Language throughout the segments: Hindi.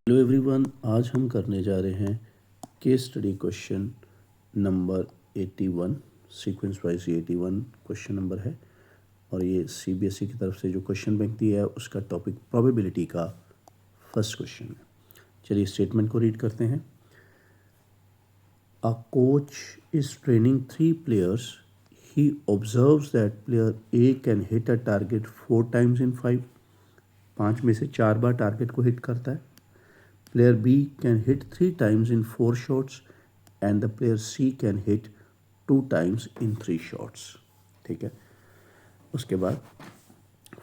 हेलो एवरीवन, आज हम करने जा रहे हैं case study question number 81। Sequence wise 81 question number है और ये सीबीएसई की तरफ से जो क्वेश्चन बैंक दिया है उसका टॉपिक प्रोबेबिलिटी का फर्स्ट क्वेश्चन है। चलिए स्टेटमेंट को रीड करते हैं। A coach is training 3 players. He observes that player A can hit a target 4 times in 5। 5 में से 4 बार टारगेट को हिट करता है। Player B can hit 3 times in 4 shots and the player C can hit 2 times in 3 shots। ठीक है, उसके बाद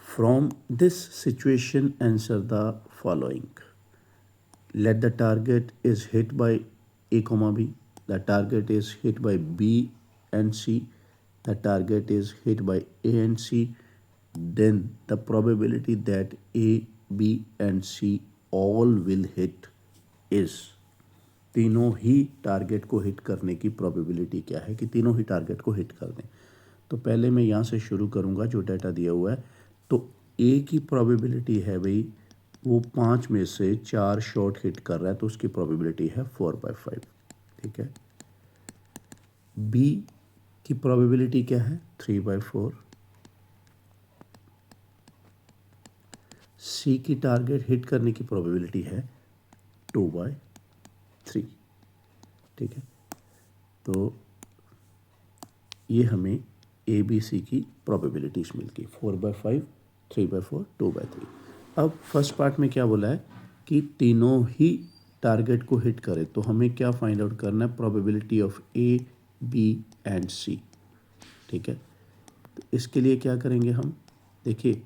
from this situation answer the following। Let the target is hit by A comma B, the target is hit by B and C, the target is hit by A and C, then the probability that A, B and C all will hit is। तीनों ही टारगेट को हिट करने की प्रोबेबिलिटी क्या है कि तीनों ही टारगेट को हिट कर दें। तो पहले मैं यहाँ से शुरू करूँगा जो डाटा दिया हुआ है। तो ए की प्रोबेबिलिटी है भाई वो 5 में से 4 शॉट हिट कर रहा है तो उसकी प्रोबेबिलिटी है 4/5। ठीक है। बी की प्रोबेबिलिटी क्या है 3/4। सी की टारगेट हिट करने की प्रोबेबिलिटी है 2/3। ठीक है, तो ये हमें ए बी सी की प्रोबेबिलिटीज मिल गई 4/5, 3/4, 2/3। अब फर्स्ट पार्ट में क्या बोला है कि तीनों ही टारगेट को हिट करे तो हमें क्या फाइंड आउट करना है, probability of A B and C. ठीक है, तो इसके लिए क्या करेंगे हम, देखिए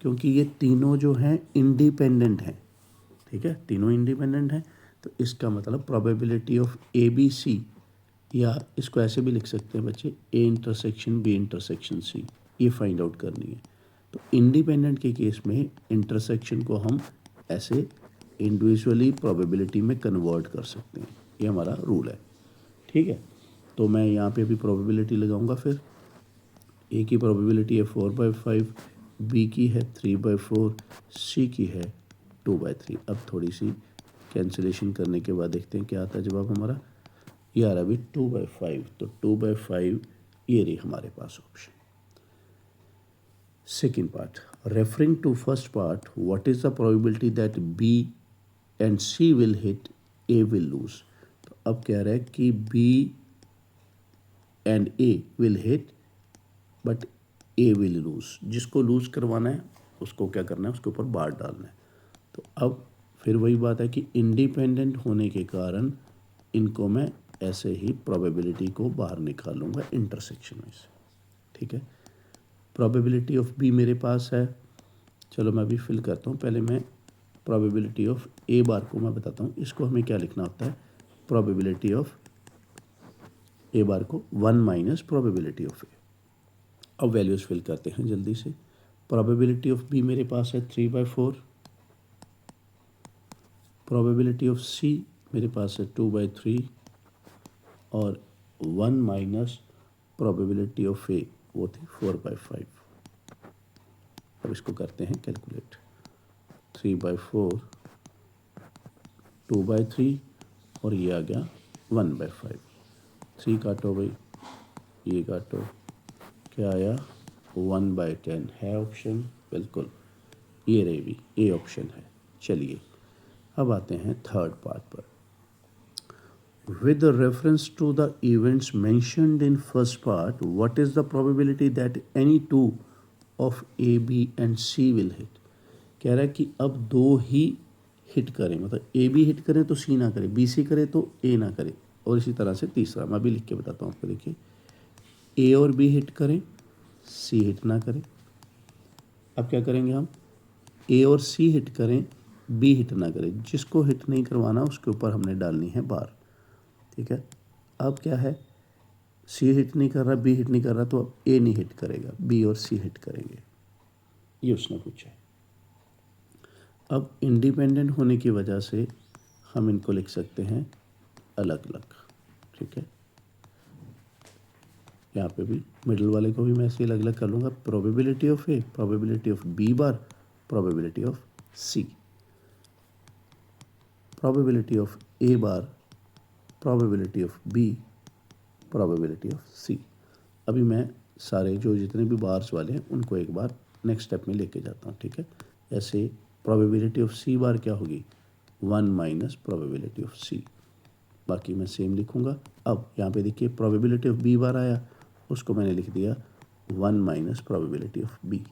क्योंकि ये तीनों जो हैं इंडिपेंडेंट हैं। ठीक है, तीनों इंडिपेंडेंट हैं तो इसका मतलब probability of A B C, या इसको ऐसे भी लिख सकते हैं बच्चे, A intersection B intersection C, ये फाइंड आउट करनी है। तो इंडिपेंडेंट के केस में इंटरसेक्शन को हम ऐसे इंडिविजुअली प्रोबेबिलिटी में कन्वर्ट कर सकते हैं, ये हमारा रूल है। ठीक है, तो मैं यहाँ पे भी प्रोबेबिलिटी लगाऊंगा। फिर ए की प्रोबेबिलिटी है 4/5, बी की है 3/4, सी की है 2/3। अब थोड़ी सी कैंसिलेशन करने के बाद देखते हैं क्या आता है जवाब हमारा। ये आ रहा है 2/5, तो 2/5 ये रही हमारे पास option. Second part, referring to first part, what is the probability that B and C will hit, A will lose. तो अब कह रहा है कि B and A will hit but A will lose. जिसको लूज करवाना है उसको क्या करना है, उसके ऊपर बार डालना है। तो अब फिर वही बात है कि इंडिपेंडेंट होने के कारण इनको मैं ऐसे ही प्रोबेबिलिटी को बाहर निकालूंगा इंटरसेक्शन में से। ठीक है, प्रोबेबिलिटी ऑफ बी मेरे पास है, चलो मैं अभी फिल करता हूँ। पहले मैं प्रोबेबिलिटी ऑफ ए बार को मैं बताता हूँ, इसको हमें क्या लिखना होता है, प्रोबेबिलिटी ऑफ ए बार को 1 माइनस प्रोबेबिलिटी ऑफ ए। अब वैल्यूज़ फिल करते हैं जल्दी से। प्रोबेबिलिटी ऑफ बी मेरे पास है 3/4, प्रोबेबिलिटी ऑफ सी मेरे पास है 2/3 और 1 माइनस प्रोबेबिलिटी ऑफ ए वो थी 4/5। अब इसको करते हैं कैलकुलेट। 3/4, 2/3 और ये आ गया 1/5। 3 काटो भाई, ये काटो, क्या आया 1/10 है ऑप्शन, बिल्कुल ये रही भी ए ऑप्शन है। चलिए अब आते हैं थर्ड पार्ट पर। With reference to the events mentioned in first part, what is the probability that any two of A, B and C will hit? कह रहा है कि अब दो ही हिट करें, मतलब ए बी हिट करें तो सी ना करे, बी सी करे तो ए ना करे, और इसी तरह से तीसरा मैं भी लिख के बताता हूँ आपको। देखिए ए और बी हिट करें, सी हिट ना करे। अब क्या करेंगे हम, ए और सी हिट करें, बी हिट ना करे, जिसको हिट नहीं करवाना उसके ऊपर हमने डालनी है बार। ठीक है, अब क्या है, सी हिट नहीं कर रहा, बी हिट नहीं कर रहा, तो अब ए नहीं हिट करेगा, बी और सी हिट करेंगे, ये उसने पूछा है। अब इंडिपेंडेंट होने की वजह से हम इनको लिख सकते हैं अलग अलग। ठीक है, यहाँ पे भी मिडिल वाले को भी मैं ऐसे अलग अलग कर लूँगा, probability of A, probability of B bar, probability of C. Probability of A bar, probability of B, probability of C. अभी मैं सारे जो जितने भी बार्स वाले हैं उनको एक बार नेक्स्ट स्टेप में लेके जाता हूँ, ठीक है। ऐसे प्रोबेबिलिटी ऑफ सी बार क्या होगी, 1 माइनस प्रोबेबिलिटी ऑफ सी। बाकी मैं सेम लिखूँगा। अब यहाँ पे देखिए प्रोबेबिलिटी ऑफ बी बार आया, उसको मैंने लिख दिया 1 माइनस प्रोबेबिलिटी ऑफ बी।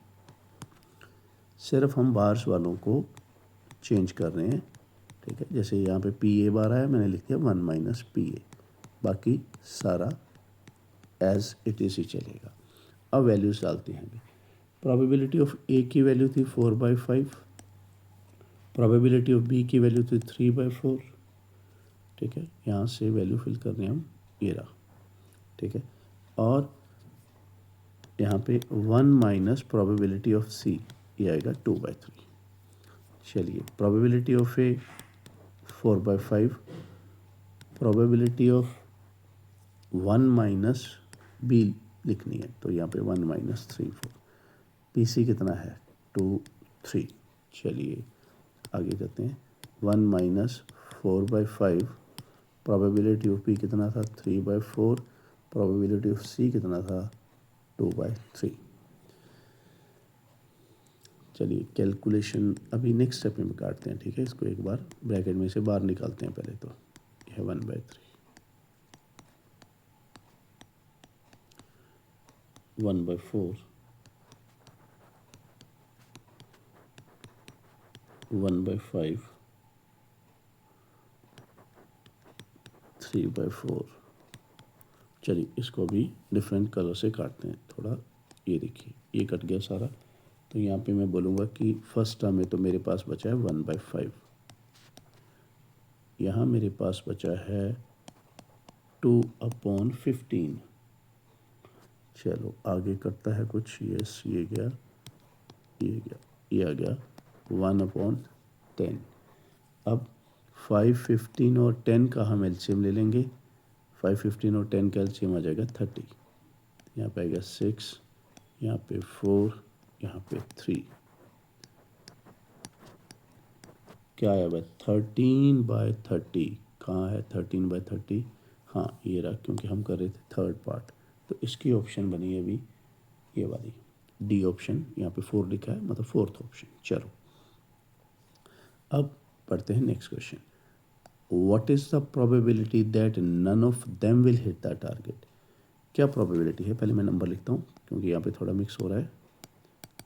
सिर्फ हम बार्स वालों को चेंज कर रहे हैं, ठीक है। जैसे यहाँ पे पी ए बार आया, मैंने लिख दिया 1 माइनस पी ए, बाकी सारा एज इट इज़ ही चलेगा। अब वैल्यूज़ डालते हैं। अभी प्रोबेबिलिटी ऑफ ए की वैल्यू थी 4/5, प्रोबेबिलिटी ऑफ बी की वैल्यू थी 3/4, ठीक है। यहाँ से वैल्यू फिल कर रहे हैं हम, ये रहा, ठीक है। और यहाँ पे 1 माइनस प्रोबेबिलिटी ऑफ सी, ये आएगा 2/3। चलिए probability of A 4/5, probability of 1 minus B लिखनी है, तो यहाँ पे 1 माइनस 3 4, पी सी कितना है 2 3। चलिए आगे करते हैं, 1 माइनस 4/5, प्रोबेबिलिटी ऑफ पी कितना था 3/4, प्रोबेबिलिटी ऑफ सी कितना था 2/3। चलिए कैलकुलेशन अभी नेक्स्ट स्टेप में काटते हैं, ठीक है। इसको एक बार ब्रैकेट में से बाहर निकालते हैं पहले, तो यह 1/3, 1/4, 1/5, 3/4। चलिए इसको भी डिफरेंट कलर से काटते हैं थोड़ा। ये देखिए ये कट गया सारा, तो यहाँ पे मैं बोलूँगा कि फर्स्ट टर्म में तो मेरे पास बचा है 1/5, यहाँ मेरे पास बचा है 2/15। चलो आगे करता है कुछ, यस ये गया, ये गया, ये आ गया 1/10। अब 5, 15 और 10 का हम एलसीएम ले लेंगे। 5, 15 और 10 का एलसीएम आ जाएगा 30। यहाँ पे आएगा 6, यहाँ पे 4, यहाँ पे 3, क्या आया भाई 13/30। कहाँ है 13/30, हाँ ये रहा, क्योंकि हम कर रहे थे थर्ड पार्ट, तो इसकी ऑप्शन बनी है अभी ये वाली डी ऑप्शन। यहाँ पे 4 लिखा है, मतलब फोर्थ ऑप्शन। चलो अब पढ़ते हैं next question. What is the probability that none of them will hit the target. क्या प्रोबेबिलिटी है, पहले मैं नंबर लिखता हूँ क्योंकि यहाँ पे थोड़ा मिक्स हो रहा है।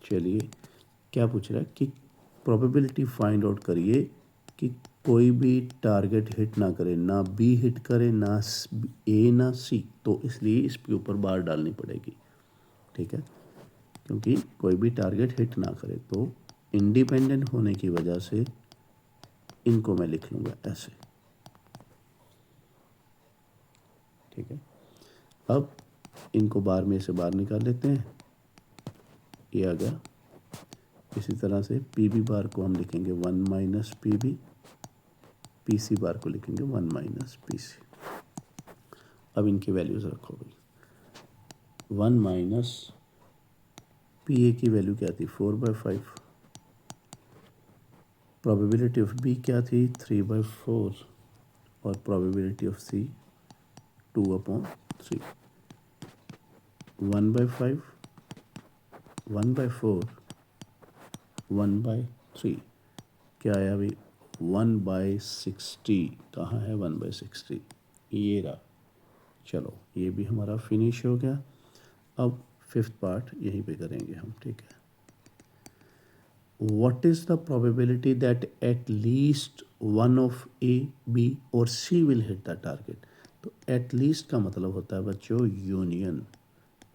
चलिए क्या पूछ रहा है कि प्रोबेबिलिटी फाइंड आउट करिए कि कोई भी टारगेट हिट ना करे, ना बी हिट करे, ना ए ना सी, तो इसलिए इसके ऊपर बार डालनी पड़ेगी, ठीक है। क्योंकि कोई भी टारगेट हिट ना करे, तो इंडिपेंडेंट होने की वजह से इनको मैं लिख लूँगा ऐसे, ठीक है। अब इनको बार में से बाहर निकाल लेते हैं, ये आ गया। इसी तरह से पी बी बार को हम लिखेंगे 1 minus P B, P C bar को लिखेंगे 1 माइनस पी सी। अब इनकी वैल्यूज़ रखो भाई। 1 माइनस पी ए की वैल्यू क्या थी 4/5, प्रोबेबिलिटी ऑफ बी क्या थी 3/4, और प्रोबेबिलिटी ऑफ सी 2/3। 1/5, 1/4, 1/3, क्या आया अभी 1/60। कहाँ है 1/60, ये रहा। चलो ये भी हमारा फिनिश हो गया। अब फिफ्थ पार्ट यहीं पे करेंगे हम, ठीक है। What is the probability that at least one of A B और C will hit the target. तो एट लीस्ट का मतलब होता है बच्चों यूनियन,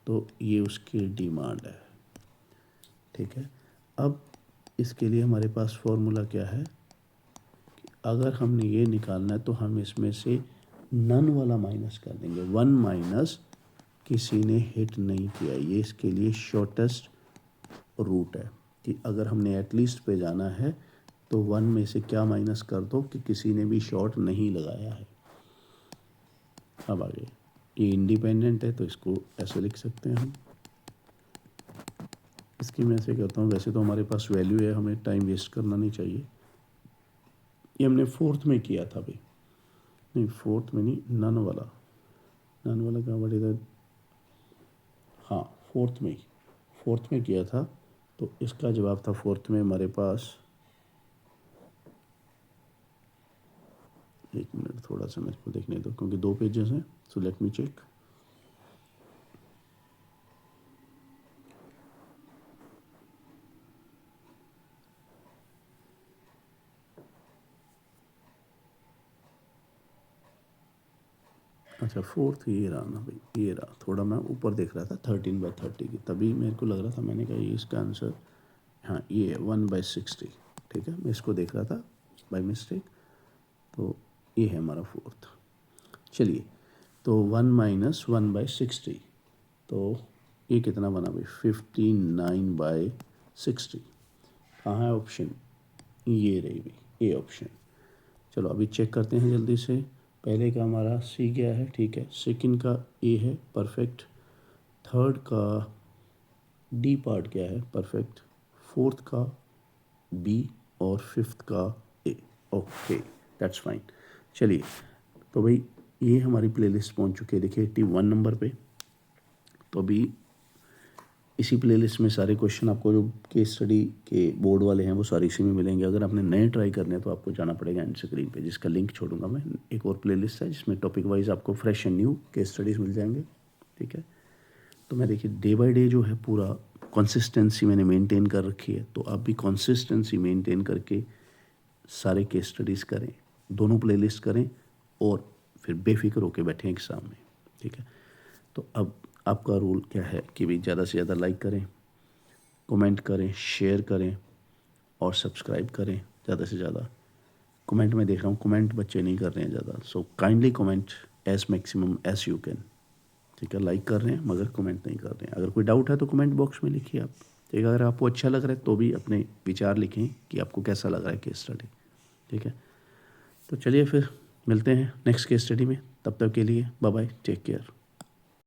तो ये उसकी डिमांड है, ठीक है। अब इसके लिए हमारे पास फॉर्मूला क्या है कि अगर हमने ये निकालना है तो हम इसमें से नन वाला माइनस कर देंगे। 1 माइनस किसी ने हिट नहीं किया, ये इसके लिए शॉर्टेस्ट रूट है कि अगर हमने एटलीस्ट पे जाना है तो 1 में से क्या माइनस कर दो कि किसी ने भी शॉर्ट नहीं लगाया है। अब आगे ये इंडिपेंडेंट है तो इसको ऐसे लिख सकते हैं हम। इसकी मैं ऐसे कहता हूँ, वैसे तो हमारे पास वैल्यू है, हमें टाइम वेस्ट करना नहीं चाहिए। ये हमने फोर्थ में किया था अभी, नहीं फोर्थ में नहीं, नन वाला कहाँ बट इधर, हाँ फोर्थ में किया था। तो इसका जवाब था फोर्थ में हमारे पास, एक मिनट थोड़ा सा मेरे को देखने दो क्योंकि 2 पेजेस हैं, सो लेट मी चेक। अच्छा फोर्थ ये रहा ना भाई, ये रहा, थोड़ा मैं ऊपर देख रहा था 13/30 की, तभी मेरे को लग रहा था, मैंने कहा ये इसका आंसर, हाँ ये है 1/60, ठीक है, मैं इसको देख रहा था बाय मिस्टेक। तो ये है हमारा फोर्थ। चलिए, तो 1 - 1/60, तो ये कितना बना भाई, 59/60। कहाँ है ऑप्शन, ये रही भाई, ए ऑप्शन। चलो अभी चेक करते हैं जल्दी से। पहले का हमारा सी गया है, ठीक है, सेकंड का ए है, परफेक्ट, थर्ड का डी पार्ट क्या है, परफेक्ट, फोर्थ का बी और फिफ्थ का ए। Okay that's fine. चलिए, तो भाई ये हमारी प्लेलिस्ट पहुंच चुकी है, देखिए 81 नंबर पे। तो अभी इसी प्लेलिस्ट में सारे क्वेश्चन आपको जो केस स्टडी के बोर्ड वाले हैं वो सारे इसी में मिलेंगे। अगर आपने नए ट्राई करने हैं तो आपको जाना पड़ेगा एंड स्क्रीन पे, जिसका लिंक छोड़ूंगा मैं। एक और प्लेलिस्ट है जिसमें टॉपिक वाइज आपको fresh and new case studies मिल जाएंगे, ठीक है। तो मैं देखिए डे बाय डे जो है पूरा कंसिस्टेंसी मैंने मेंटेन कर रखी है, तो आप भी कंसिस्टेंसी मेंटेन करके सारे केस स्टडीज़ करें, दोनों प्लेलिस्ट करें और फिर बेफिक्र होकर बैठें एग्ज़ाम में, ठीक है। तो अब आपका रूल क्या है कि भाई ज़्यादा से ज़्यादा लाइक करें, कमेंट करें, शेयर करें और सब्सक्राइब करें ज़्यादा से ज़्यादा। कमेंट में देख रहा हूँ कमेंट बच्चे नहीं कर रहे हैं ज़्यादा, so kindly comment as maximum as you can, ठीक है। लाइक कर रहे हैं मगर कमेंट नहीं कर रहे हैं। अगर कोई डाउट है तो कमेंट बॉक्स में लिखिए आप, ठीक है। अगर आपको अच्छा लग रहा है तो भी अपने विचार लिखें कि आपको कैसा लग रहा है केस स्टडी, ठीक है। तो चलिए फिर मिलते हैं नेक्स्ट केस स्टडी में, तब तक के लिए बाय बाय, टेक केयर।